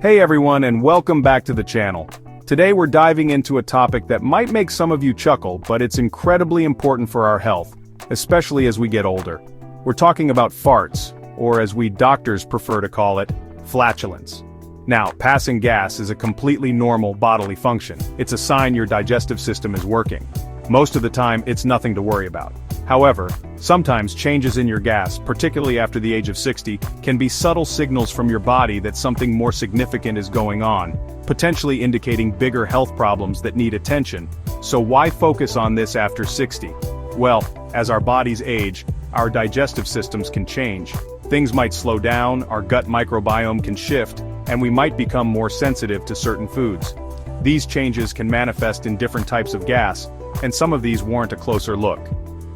Hey everyone, and welcome back to the channel. Today we're diving into a topic that might make some of you chuckle, but it's incredibly important for our health, especially as we get older. We're talking about farts, or as we doctors prefer to call it, flatulence. Now, passing gas is a completely normal bodily function. It's a sign your digestive system is working. Most of the time, it's nothing to worry about. However, sometimes changes in your gas, particularly after the age of 60, can be subtle signals from your body that something more significant is going on, potentially indicating bigger health problems that need attention. So why focus on this after 60? Well, as our bodies age, our digestive systems can change. Things might slow down, our gut microbiome can shift, and we might become more sensitive to certain foods. These changes can manifest in different types of gas, and some of these warrant a closer look.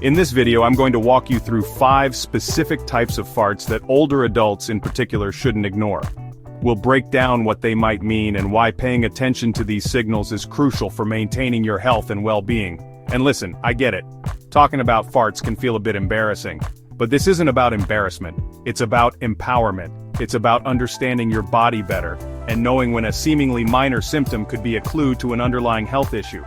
In this video, I'm going to walk you through 5 specific types of farts that older adults in particular shouldn't ignore. We'll break down what they might mean and why paying attention to these signals is crucial for maintaining your health and well-being. And listen, I get it. Talking about farts can feel a bit embarrassing. But this isn't about embarrassment. It's about empowerment. It's about understanding your body better, and knowing when a seemingly minor symptom could be a clue to an underlying health issue.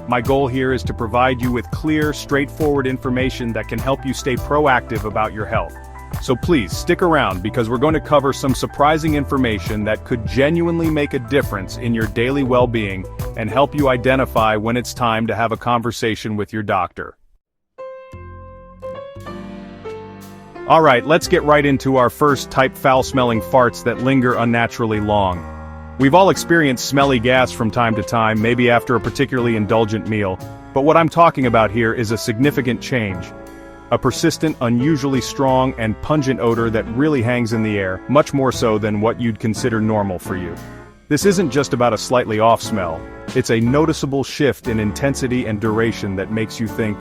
My goal here is to provide you with clear, straightforward information that can help you stay proactive about your health. So please, stick around because we're going to cover some surprising information that could genuinely make a difference in your daily well-being and help you identify when it's time to have a conversation with your doctor. Alright, let's get right into our first type: foul-smelling farts that linger unnaturally long. We've all experienced smelly gas from time to time, maybe after a particularly indulgent meal, but what I'm talking about here is a significant change. A persistent, unusually strong, and pungent odor that really hangs in the air, much more so than what you'd consider normal for you. This isn't just about a slightly off smell, it's a noticeable shift in intensity and duration that makes you think,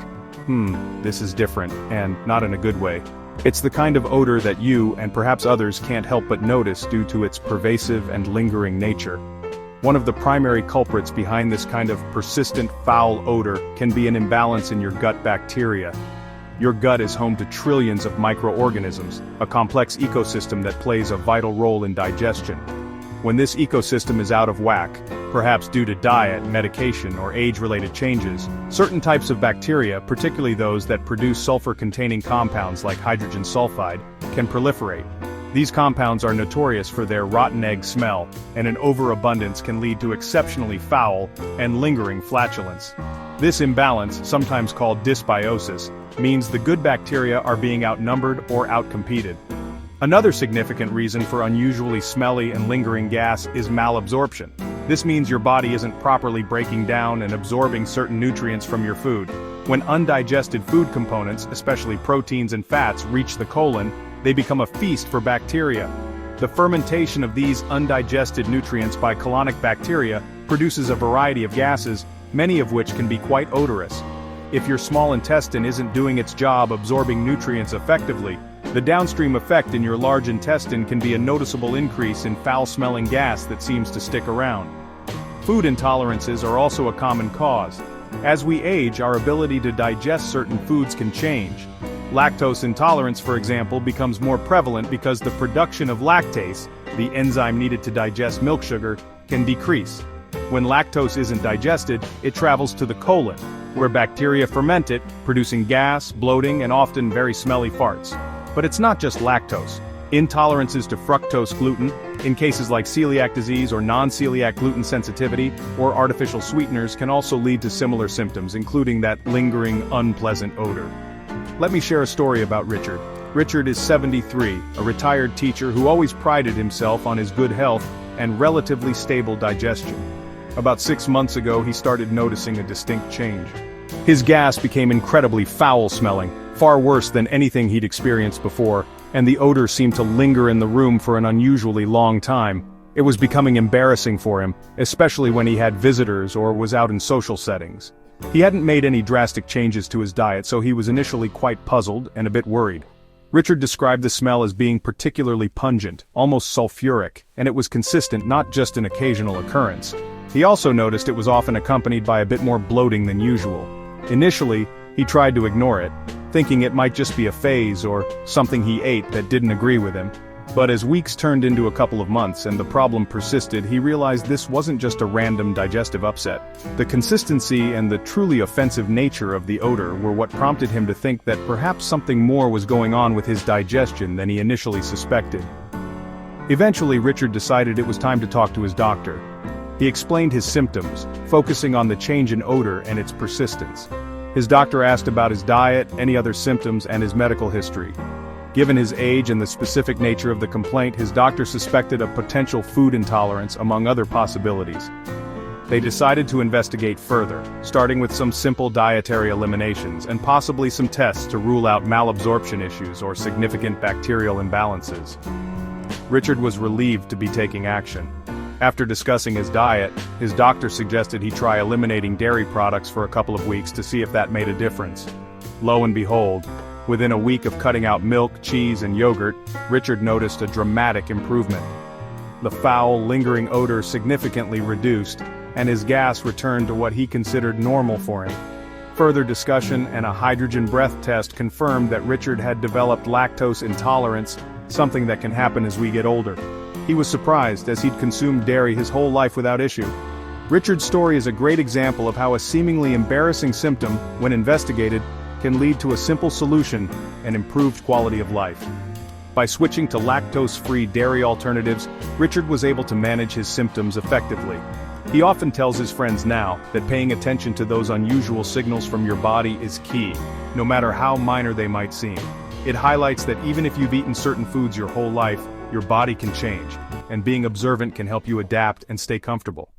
this is different, and not in a good way. It's the kind of odor that you, and perhaps others, can't help but notice due to its pervasive and lingering nature. One of the primary culprits behind this kind of persistent foul odor can be an imbalance in your gut bacteria. Your gut is home to trillions of microorganisms, a complex ecosystem that plays a vital role in digestion. When this ecosystem is out of whack, perhaps due to diet, medication, or age-related changes, certain types of bacteria, particularly those that produce sulfur-containing compounds like hydrogen sulfide, can proliferate. These compounds are notorious for their rotten egg smell, and an overabundance can lead to exceptionally foul and lingering flatulence. This imbalance, sometimes called dysbiosis, means the good bacteria are being outnumbered or outcompeted. Another significant reason for unusually smelly and lingering gas is malabsorption. This means your body isn't properly breaking down and absorbing certain nutrients from your food. When undigested food components, especially proteins and fats, reach the colon, they become a feast for bacteria. The fermentation of these undigested nutrients by colonic bacteria produces a variety of gases, many of which can be quite odorous. If your small intestine isn't doing its job absorbing nutrients effectively, the downstream effect in your large intestine can be a noticeable increase in foul-smelling gas that seems to stick around. Food intolerances are also a common cause. As we age, our ability to digest certain foods can change. Lactose intolerance, for example, becomes more prevalent because the production of lactase, the enzyme needed to digest milk sugar, can decrease. When lactose isn't digested, it travels to the colon, where bacteria ferment it, producing gas, bloating, and often very smelly farts. But it's not just lactose. Intolerances to fructose gluten, in cases like celiac disease or non-celiac gluten sensitivity, or artificial sweeteners can also lead to similar symptoms, including that lingering, unpleasant odor. Let me share a story about Richard. Richard is 73, a retired teacher who always prided himself on his good health and relatively stable digestion. About 6 months ago, he started noticing a distinct change. His gas became incredibly foul-smelling, far worse than anything he'd experienced before, and the odor seemed to linger in the room for an unusually long time. It was becoming embarrassing for him, especially when he had visitors or was out in social settings. He hadn't made any drastic changes to his diet, so he was initially quite puzzled and a bit worried. Richard described the smell as being particularly pungent, almost sulfuric, and it was consistent, not just an occasional occurrence. He also noticed it was often accompanied by a bit more bloating than usual. Initially, he tried to ignore it, thinking it might just be a phase or something he ate that didn't agree with him. But as weeks turned into a couple of months and the problem persisted, he realized this wasn't just a random digestive upset. The consistency and the truly offensive nature of the odor were what prompted him to think that perhaps something more was going on with his digestion than he initially suspected. Eventually, Richard decided it was time to talk to his doctor. He explained his symptoms, focusing on the change in odor and its persistence. His doctor asked about his diet, any other symptoms, and his medical history. Given his age and the specific nature of the complaint, his doctor suspected a potential food intolerance among other possibilities. They decided to investigate further, starting with some simple dietary eliminations and possibly some tests to rule out malabsorption issues or significant bacterial imbalances. Richard was relieved to be taking action. After discussing his diet, his doctor suggested he try eliminating dairy products for a couple of weeks to see if that made a difference. Lo and behold, within a week of cutting out milk, cheese, and yogurt, Richard noticed a dramatic improvement. The foul, lingering odor significantly reduced, and his gas returned to what he considered normal for him. Further discussion and a hydrogen breath test confirmed that Richard had developed lactose intolerance, something that can happen as we get older. He was surprised, as he'd consumed dairy his whole life without issue. Richard's story is a great example of how a seemingly embarrassing symptom, when investigated, can lead to a simple solution and improved quality of life. By switching to lactose-free dairy alternatives, Richard was able to manage his symptoms effectively. He often tells his friends now that paying attention to those unusual signals from your body is key, no matter how minor they might seem. It highlights that even if you've eaten certain foods your whole life, your body can change, and being observant can help you adapt and stay comfortable.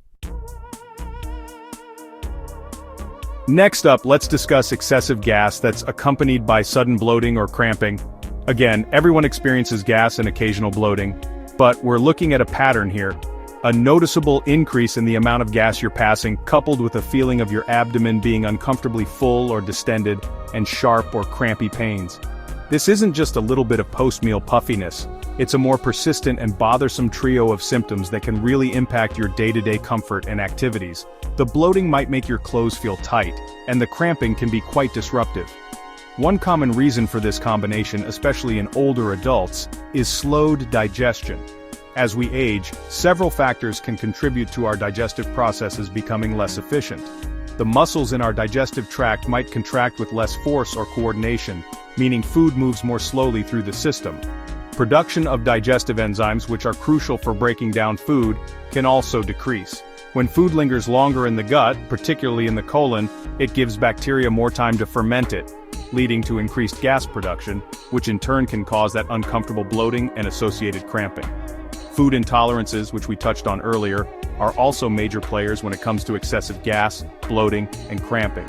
Next up, let's discuss excessive gas that's accompanied by sudden bloating or cramping. Again, everyone experiences gas and occasional bloating, but we're looking at a pattern here. A noticeable increase in the amount of gas you're passing, coupled with a feeling of your abdomen being uncomfortably full or distended, and sharp or crampy pains. This isn't just a little bit of post-meal puffiness, it's a more persistent and bothersome trio of symptoms that can really impact your day-to-day comfort and activities. The bloating might make your clothes feel tight, and the cramping can be quite disruptive. One common reason for this combination, especially in older adults, is slowed digestion. As we age, several factors can contribute to our digestive processes becoming less efficient. The muscles in our digestive tract might contract with less force or coordination, meaning food moves more slowly through the system. Production of digestive enzymes, which are crucial for breaking down food, can also decrease. When food lingers longer in the gut, particularly in the colon, it gives bacteria more time to ferment it, leading to increased gas production, which in turn can cause that uncomfortable bloating and associated cramping. Food intolerances, which we touched on earlier, are also major players when it comes to excessive gas, bloating, and cramping.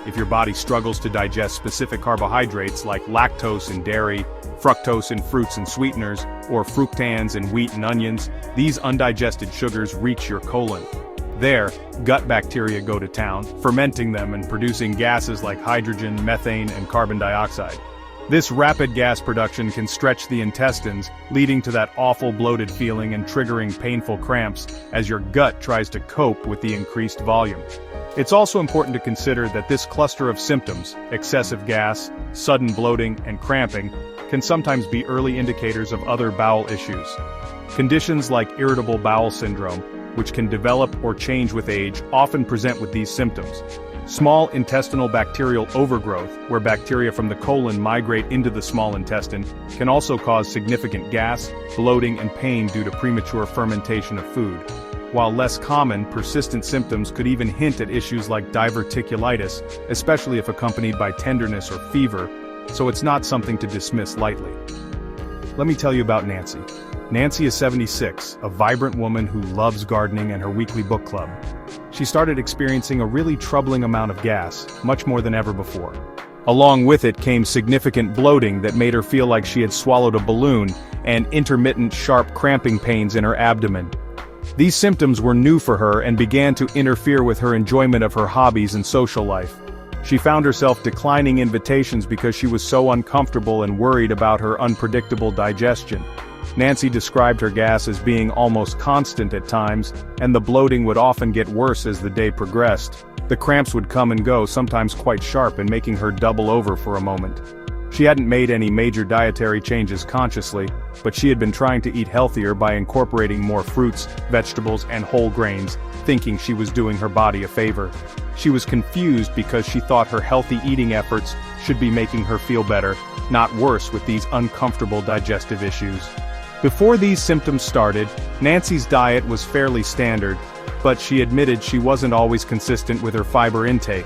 If your body struggles to digest specific carbohydrates like lactose in dairy, fructose in fruits and sweeteners, or fructans in wheat and onions, these undigested sugars reach your colon. There, gut bacteria go to town, fermenting them and producing gases like hydrogen, methane, and carbon dioxide. This rapid gas production can stretch the intestines, leading to that awful bloated feeling and triggering painful cramps as your gut tries to cope with the increased volume. It's also important to consider that this cluster of symptoms, excessive gas, sudden bloating, and cramping, can sometimes be early indicators of other bowel issues. Conditions like irritable bowel syndrome, which can develop or change with age, often present with these symptoms. Small intestinal bacterial overgrowth, where bacteria from the colon migrate into the small intestine, can also cause significant gas, bloating, and pain due to premature fermentation of food. While less common, persistent symptoms could even hint at issues like diverticulitis, especially if accompanied by tenderness or fever, so it's not something to dismiss lightly. Let me tell you about Nancy. Nancy is 76, a vibrant woman who loves gardening and her weekly book club. She started experiencing a really troubling amount of gas, much more than ever before. Along with it came significant bloating that made her feel like she had swallowed a balloon, and intermittent sharp cramping pains in her abdomen. These symptoms were new for her and began to interfere with her enjoyment of her hobbies and social life. She found herself declining invitations because she was so uncomfortable and worried about her unpredictable digestion. Nancy described her gas as being almost constant at times, and the bloating would often get worse as the day progressed. The cramps would come and go, sometimes quite sharp and making her double over for a moment. She hadn't made any major dietary changes consciously, but she had been trying to eat healthier by incorporating more fruits, vegetables, and whole grains, thinking she was doing her body a favor. She was confused because she thought her healthy eating efforts should be making her feel better, not worse with these uncomfortable digestive issues. Before these symptoms started, Nancy's diet was fairly standard, but she admitted she wasn't always consistent with her fiber intake.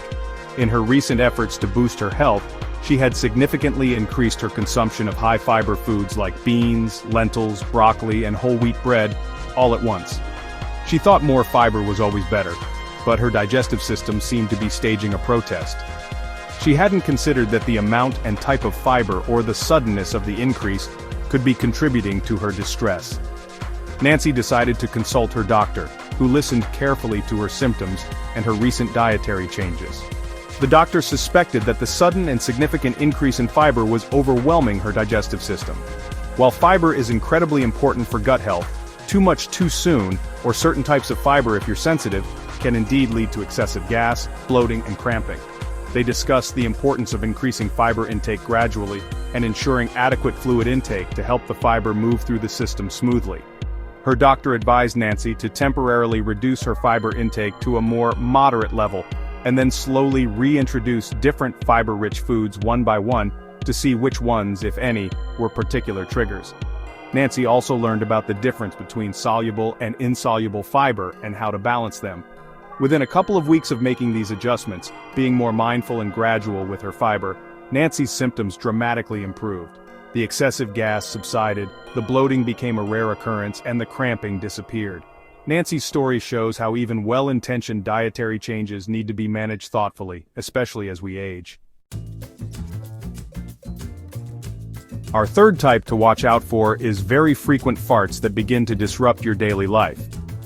In her recent efforts to boost her health, she had significantly increased her consumption of high-fiber foods like beans, lentils, broccoli, and whole wheat bread, all at once. She thought more fiber was always better, but her digestive system seemed to be staging a protest. She hadn't considered that the amount and type of fiber or the suddenness of the increase could be contributing to her distress. Nancy decided to consult her doctor, who listened carefully to her symptoms and her recent dietary changes. The doctor suspected that the sudden and significant increase in fiber was overwhelming her digestive system. While fiber is incredibly important for gut health, too much too soon, or certain types of fiber if you're sensitive, can indeed lead to excessive gas, bloating, and cramping. They discussed the importance of increasing fiber intake gradually and ensuring adequate fluid intake to help the fiber move through the system smoothly. Her doctor advised Nancy to temporarily reduce her fiber intake to a more moderate level, and then slowly reintroduce different fiber-rich foods one by one to see which ones, if any, were particular triggers. Nancy also learned about the difference between soluble and insoluble fiber and how to balance them. Within a couple of weeks of making these adjustments, being more mindful and gradual with her fiber, Nancy's symptoms dramatically improved. The excessive gas subsided, the bloating became a rare occurrence, and the cramping disappeared. Nancy's story shows how even well-intentioned dietary changes need to be managed thoughtfully, especially as we age. Our third type to watch out for is very frequent farts that begin to disrupt your daily life.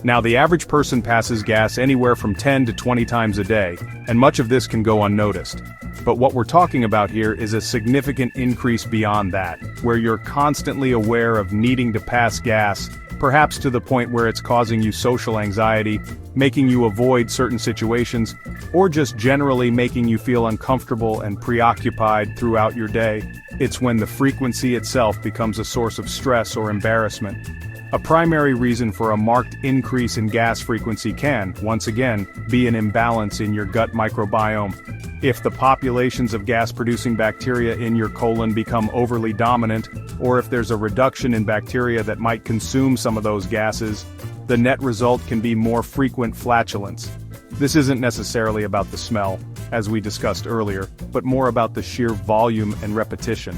Now, the average person passes gas anywhere from 10 to 20 times a day, and much of this can go unnoticed. But what we're talking about here is a significant increase beyond that, where you're constantly aware of needing to pass gas, perhaps to the point where it's causing you social anxiety, making you avoid certain situations, or just generally making you feel uncomfortable and preoccupied throughout your day. It's when the frequency itself becomes a source of stress or embarrassment. A primary reason for a marked increase in gas frequency can, once again, be an imbalance in your gut microbiome. If the populations of gas-producing bacteria in your colon become overly dominant, or if there's a reduction in bacteria that might consume some of those gases, the net result can be more frequent flatulence. This isn't necessarily about the smell, as we discussed earlier, but more about the sheer volume and repetition.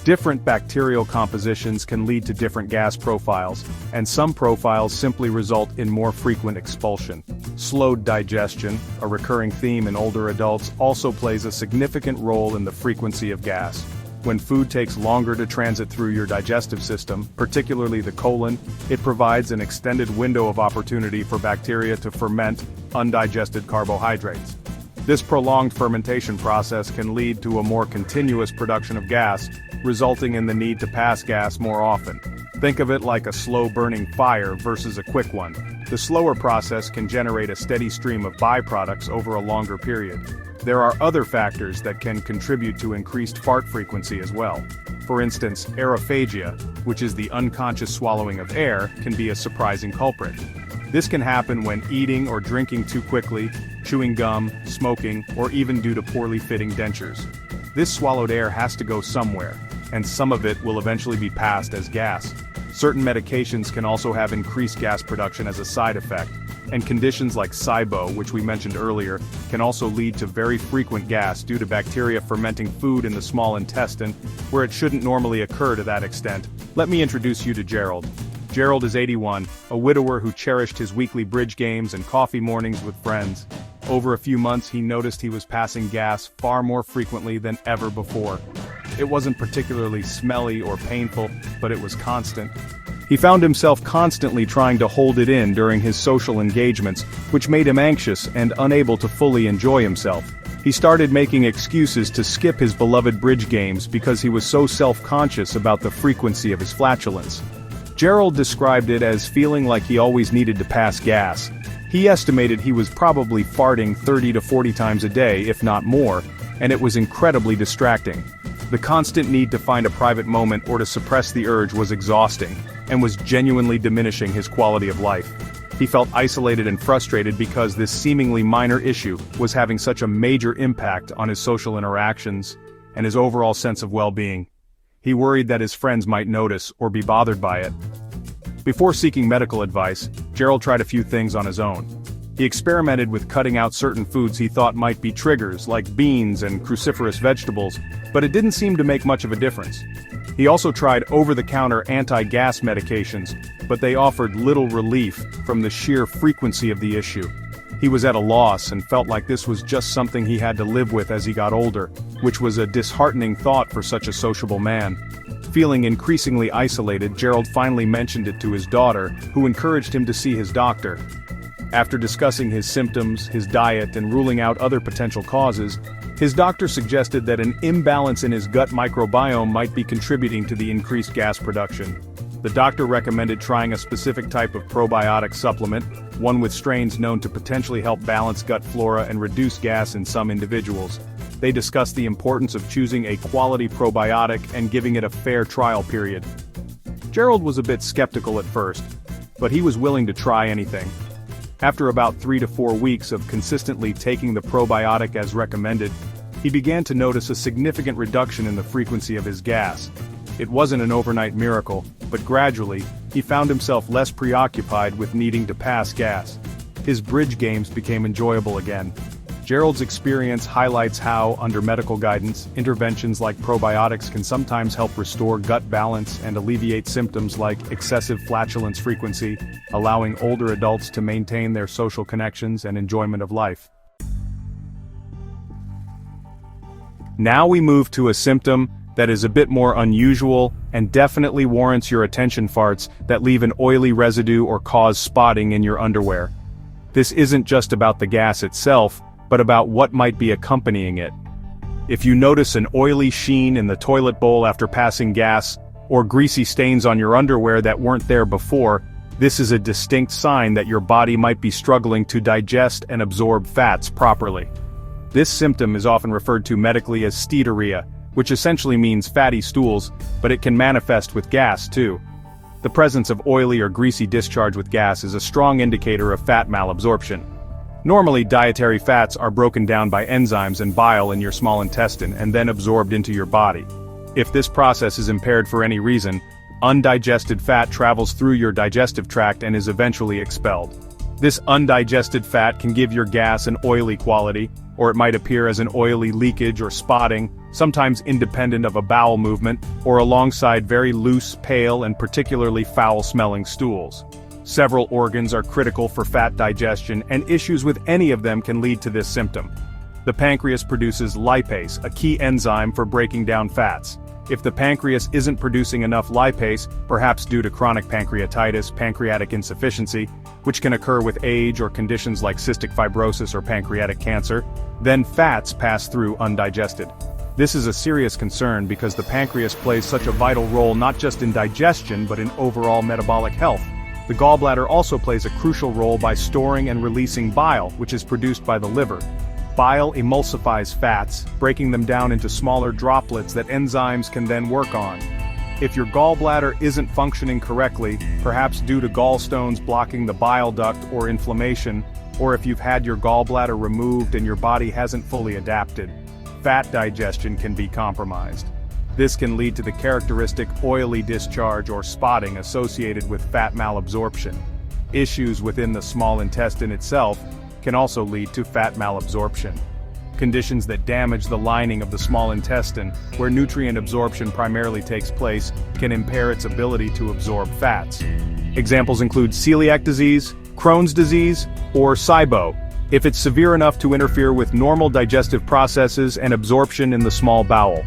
Different bacterial compositions can lead to different gas profiles, and some profiles simply result in more frequent expulsion. Slowed digestion, a recurring theme in older adults, also plays a significant role in the frequency of gas. When food takes longer to transit through your digestive system, particularly the colon, it provides an extended window of opportunity for bacteria to ferment undigested carbohydrates. This prolonged fermentation process can lead to a more continuous production of gas, resulting in the need to pass gas more often. Think of it like a slow-burning fire versus a quick one. The slower process can generate a steady stream of byproducts over a longer period. There are other factors that can contribute to increased fart frequency as well. For instance, aerophagia, which is the unconscious swallowing of air, can be a surprising culprit. This can happen when eating or drinking too quickly, chewing gum, smoking, or even due to poorly fitting dentures. This swallowed air has to go somewhere, and some of it will eventually be passed as gas. Certain medications can also have increased gas production as a side effect, and conditions like SIBO, which we mentioned earlier, can also lead to very frequent gas due to bacteria fermenting food in the small intestine, where it shouldn't normally occur to that extent. Let me introduce you to Gerald. Gerald is 81, a widower who cherished his weekly bridge games and coffee mornings with friends. Over a few months he noticed he was passing gas far more frequently than ever before. It wasn't particularly smelly or painful, but it was constant. He found himself constantly trying to hold it in during his social engagements, which made him anxious and unable to fully enjoy himself. He started making excuses to skip his beloved bridge games because he was so self-conscious about the frequency of his flatulence. Gerald described it as feeling like he always needed to pass gas. He estimated he was probably farting 30 to 40 times a day, if not more, and it was incredibly distracting. The constant need to find a private moment or to suppress the urge was exhausting, and was genuinely diminishing his quality of life. He felt isolated and frustrated because this seemingly minor issue was having such a major impact on his social interactions and his overall sense of well-being. He worried that his friends might notice or be bothered by it. Before seeking medical advice, Gerald tried a few things on his own. He experimented with cutting out certain foods he thought might be triggers, like beans and cruciferous vegetables, but it didn't seem to make much of a difference. He also tried over-the-counter anti-gas medications, but they offered little relief from the sheer frequency of the issue. He was at a loss and felt like this was just something he had to live with as he got older, which was a disheartening thought for such a sociable man. Feeling increasingly isolated, Gerald finally mentioned it to his daughter, who encouraged him to see his doctor. After discussing his symptoms, his diet, and ruling out other potential causes, his doctor suggested that an imbalance in his gut microbiome might be contributing to the increased gas production. The doctor recommended trying a specific type of probiotic supplement, one with strains known to potentially help balance gut flora and reduce gas in some individuals. They discussed the importance of choosing a quality probiotic and giving it a fair trial period. Gerald was a bit skeptical at first, but he was willing to try anything. After about 3 to 4 weeks of consistently taking the probiotic as recommended, he began to notice a significant reduction in the frequency of his gas. It wasn't an overnight miracle, but gradually, he found himself less preoccupied with needing to pass gas. His bridge games became enjoyable again. Gerald's experience highlights how, under medical guidance, interventions like probiotics can sometimes help restore gut balance and alleviate symptoms like excessive flatulence frequency, allowing older adults to maintain their social connections and enjoyment of life. Now we move to a symptom that is a bit more unusual and definitely warrants your attention: farts that leave an oily residue or cause spotting in your underwear. This isn't just about the gas itself, but about what might be accompanying it. If you notice an oily sheen in the toilet bowl after passing gas, or greasy stains on your underwear that weren't there before, this is a distinct sign that your body might be struggling to digest and absorb fats properly. This symptom is often referred to medically as steatorrhea, which essentially means fatty stools, but it can manifest with gas too. The presence of oily or greasy discharge with gas is a strong indicator of fat malabsorption. Normally, dietary fats are broken down by enzymes and bile in your small intestine and then absorbed into your body. If this process is impaired for any reason, undigested fat travels through your digestive tract and is eventually expelled. This undigested fat can give your gas an oily quality, or it might appear as an oily leakage or spotting, sometimes independent of a bowel movement, or alongside very loose, pale, and particularly foul-smelling stools. Several organs are critical for fat digestion, and issues with any of them can lead to this symptom. The pancreas produces lipase, a key enzyme for breaking down fats. If the pancreas isn't producing enough lipase, perhaps due to chronic pancreatitis, pancreatic insufficiency, which can occur with age or conditions like cystic fibrosis or pancreatic cancer, then fats pass through undigested. This is a serious concern because the pancreas plays such a vital role not just in digestion but in overall metabolic health. The gallbladder also plays a crucial role by storing and releasing bile, which is produced by the liver. Bile emulsifies fats, breaking them down into smaller droplets that enzymes can then work on. If your gallbladder isn't functioning correctly, perhaps due to gallstones blocking the bile duct or inflammation, or if you've had your gallbladder removed and your body hasn't fully adapted, fat digestion can be compromised. This can lead to the characteristic oily discharge or spotting associated with fat malabsorption. Issues within the small intestine itself can also lead to fat malabsorption. Conditions that damage the lining of the small intestine, where nutrient absorption primarily takes place, can impair its ability to absorb fats. Examples include celiac disease, Crohn's disease, or SIBO, if it's severe enough to interfere with normal digestive processes and absorption in the small bowel.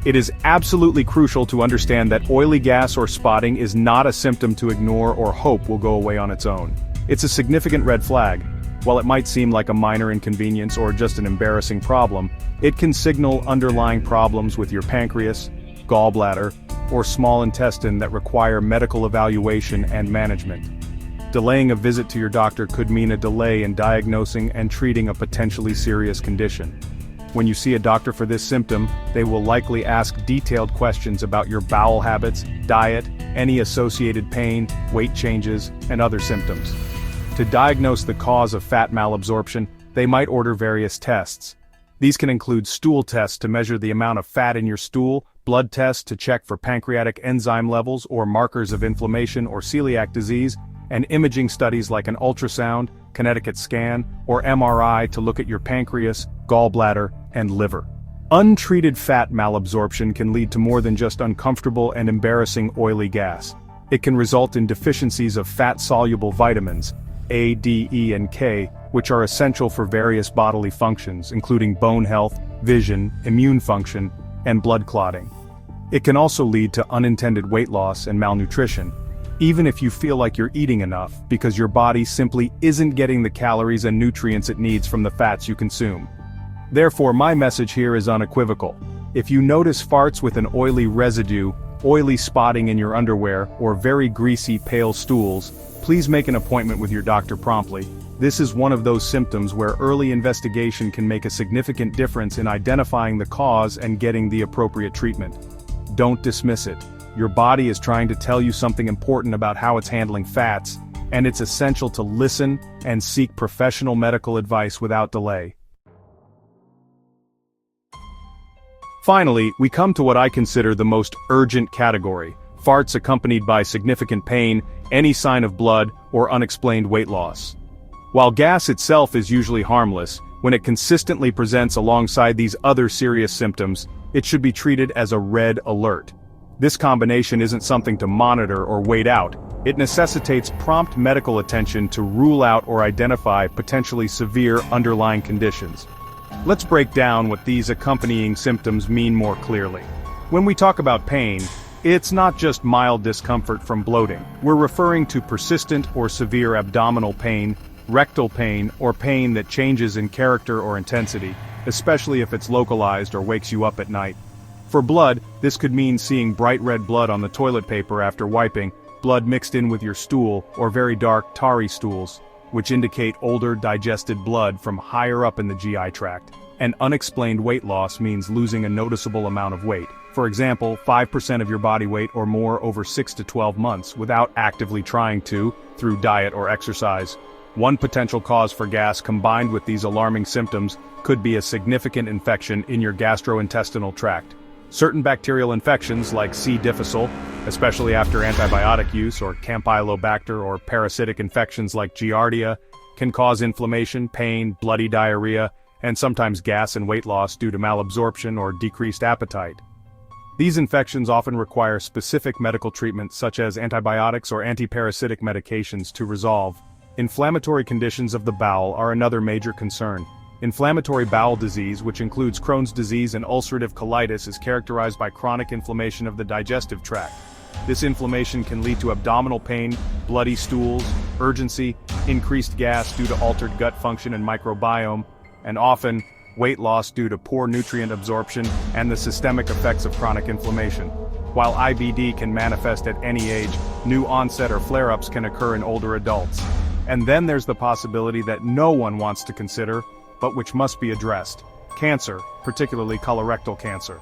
It is absolutely crucial to understand that oily gas or spotting is not a symptom to ignore or hope will go away on its own. It's a significant red flag. While it might seem like a minor inconvenience or just an embarrassing problem, it can signal underlying problems with your pancreas, gallbladder, or small intestine that require medical evaluation and management. Delaying a visit to your doctor could mean a delay in diagnosing and treating a potentially serious condition. When you see a doctor for this symptom, they will likely ask detailed questions about your bowel habits, diet, any associated pain, weight changes, and other symptoms. To diagnose the cause of fat malabsorption, they might order various tests. These can include stool tests to measure the amount of fat in your stool, blood tests to check for pancreatic enzyme levels or markers of inflammation or celiac disease, and imaging studies like an ultrasound, Connecticut scan, or MRI to look at your pancreas, gallbladder, and liver. Untreated fat malabsorption can lead to more than just uncomfortable and embarrassing oily gas. It can result in deficiencies of fat-soluble vitamins, A, D, E, and K, which are essential for various bodily functions, including bone health, vision, immune function, and blood clotting. It can also lead to unintended weight loss and malnutrition, even if you feel like you're eating enough, because your body simply isn't getting the calories and nutrients it needs from the fats you consume. Therefore, my message here is unequivocal. If you notice farts with an oily residue, oily spotting in your underwear, or very greasy, pale stools, please make an appointment with your doctor promptly. This is one of those symptoms where early investigation can make a significant difference in identifying the cause and getting the appropriate treatment. Don't dismiss it. Your body is trying to tell you something important about how it's handling fats, and it's essential to listen and seek professional medical advice without delay. Finally, we come to what I consider the most urgent category: farts accompanied by significant pain, any sign of blood, or unexplained weight loss. While gas itself is usually harmless, when it consistently presents alongside these other serious symptoms, it should be treated as a red alert. This combination isn't something to monitor or wait out. It necessitates prompt medical attention to rule out or identify potentially severe underlying conditions. Let's break down what these accompanying symptoms mean more clearly. When we talk about pain, it's not just mild discomfort from bloating. We're referring to persistent or severe abdominal pain, rectal pain, or pain that changes in character or intensity, especially if it's localized or wakes you up at night. For blood, this could mean seeing bright red blood on the toilet paper after wiping, blood mixed in with your stool, or very dark, tarry stools, which indicate older, digested blood from higher up in the GI tract. And unexplained weight loss means losing a noticeable amount of weight. For example, 5% of your body weight or more over 6 to 12 months without actively trying to, through diet or exercise. One potential cause for gas combined with these alarming symptoms could be a significant infection in your gastrointestinal tract. Certain bacterial infections like C. difficile, especially after antibiotic use, or Campylobacter, or parasitic infections like Giardia, can cause inflammation, pain, bloody diarrhea, and sometimes gas and weight loss due to malabsorption or decreased appetite. These infections often require specific medical treatment such as antibiotics or antiparasitic medications to resolve. Inflammatory conditions of the bowel are another major concern. Inflammatory bowel disease, which includes Crohn's disease and ulcerative colitis, is characterized by chronic inflammation of the digestive tract. This inflammation can lead to abdominal pain, bloody stools, urgency, increased gas due to altered gut function and microbiome, and often, weight loss due to poor nutrient absorption and the systemic effects of chronic inflammation. While IBD can manifest at any age, new onset or flare-ups can occur in older adults. And then there's the possibility that no one wants to consider, but which must be addressed: cancer, particularly colorectal cancer.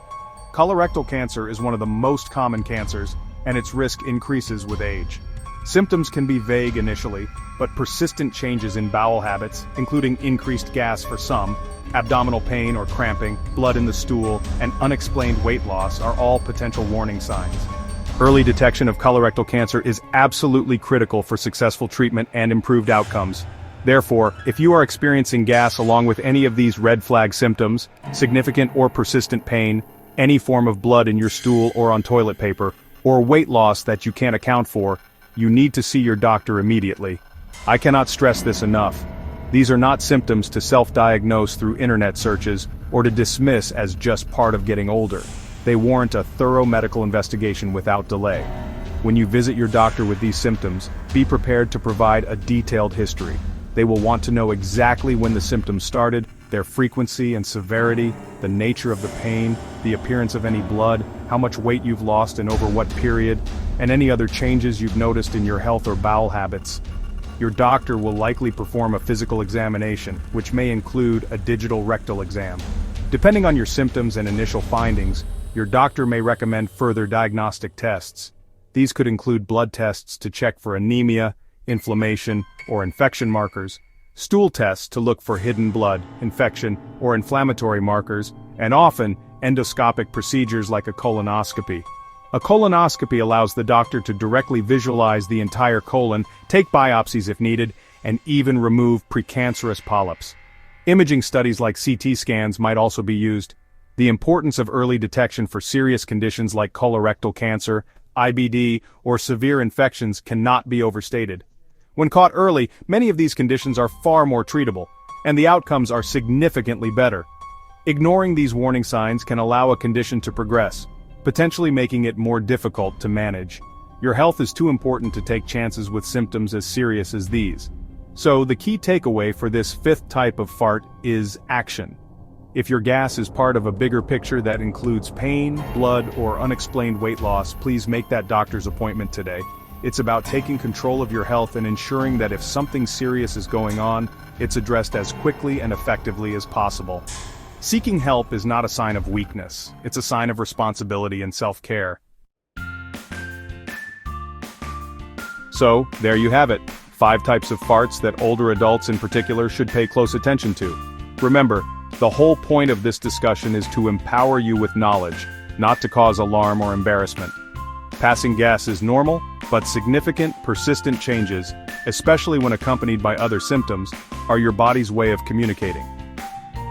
Colorectal cancer is one of the most common cancers, and its risk increases with age. Symptoms can be vague initially, but persistent changes in bowel habits, including increased gas for some, abdominal pain or cramping, blood in the stool, and unexplained weight loss are all potential warning signs. Early detection of colorectal cancer is absolutely critical for successful treatment and improved outcomes. Therefore, if you are experiencing gas along with any of these red flag symptoms, significant or persistent pain, any form of blood in your stool or on toilet paper, or weight loss that you can't account for, you need to see your doctor immediately. I cannot stress this enough. These are not symptoms to self-diagnose through internet searches or to dismiss as just part of getting older. They warrant a thorough medical investigation without delay. When you visit your doctor with these symptoms, be prepared to provide a detailed history. They will want to know exactly when the symptoms started, their frequency and severity, the nature of the pain, the appearance of any blood, how much weight you've lost and over what period, and any other changes you've noticed in your health or bowel habits. Your doctor will likely perform a physical examination, which may include a digital rectal exam. Depending on your symptoms and initial findings, your doctor may recommend further diagnostic tests. These could include blood tests to check for anemia, inflammation, or infection markers, stool tests to look for hidden blood, infection, or inflammatory markers, and often, endoscopic procedures like a colonoscopy. A colonoscopy allows the doctor to directly visualize the entire colon, take biopsies if needed, and even remove precancerous polyps. Imaging studies like CT scans might also be used. The importance of early detection for serious conditions like colorectal cancer, IBD, or severe infections cannot be overstated. When caught early, many of these conditions are far more treatable, and the outcomes are significantly better. Ignoring these warning signs can allow a condition to progress, potentially making it more difficult to manage. Your health is too important to take chances with symptoms as serious as these. So the key takeaway for this fifth type of fart is action. If your gas is part of a bigger picture that includes pain, blood, or unexplained weight loss, please make that doctor's appointment today. It's about taking control of your health and ensuring that if something serious is going on, it's addressed as quickly and effectively as possible. Seeking help is not a sign of weakness, it's a sign of responsibility and self-care. So, there you have it, 5 types of farts that older adults in particular should pay close attention to. Remember, the whole point of this discussion is to empower you with knowledge, not to cause alarm or embarrassment. Passing gas is normal, but significant, persistent changes, especially when accompanied by other symptoms, are your body's way of communicating.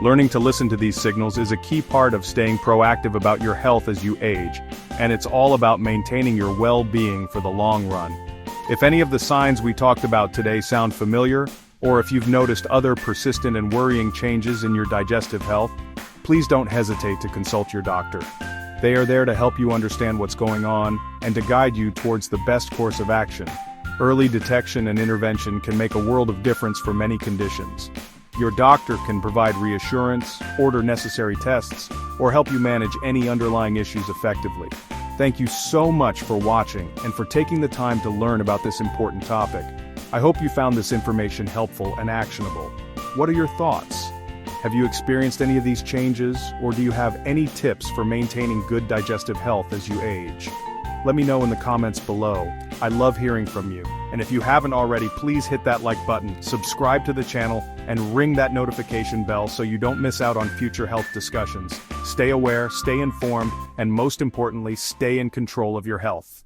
Learning to listen to these signals is a key part of staying proactive about your health as you age, and it's all about maintaining your well-being for the long run. If any of the signs we talked about today sound familiar, or if you've noticed other persistent and worrying changes in your digestive health, please don't hesitate to consult your doctor. They are there to help you understand what's going on and to guide you towards the best course of action. Early detection and intervention can make a world of difference for many conditions. Your doctor can provide reassurance, order necessary tests, or help you manage any underlying issues effectively. Thank you so much for watching and for taking the time to learn about this important topic. I hope you found this information helpful and actionable. What are your thoughts? Have you experienced any of these changes, or do you have any tips for maintaining good digestive health as you age? Let me know in the comments below. I love hearing from you. And if you haven't already, please hit that like button, subscribe to the channel, and ring that notification bell so you don't miss out on future health discussions. Stay aware, stay informed, and most importantly, stay in control of your health.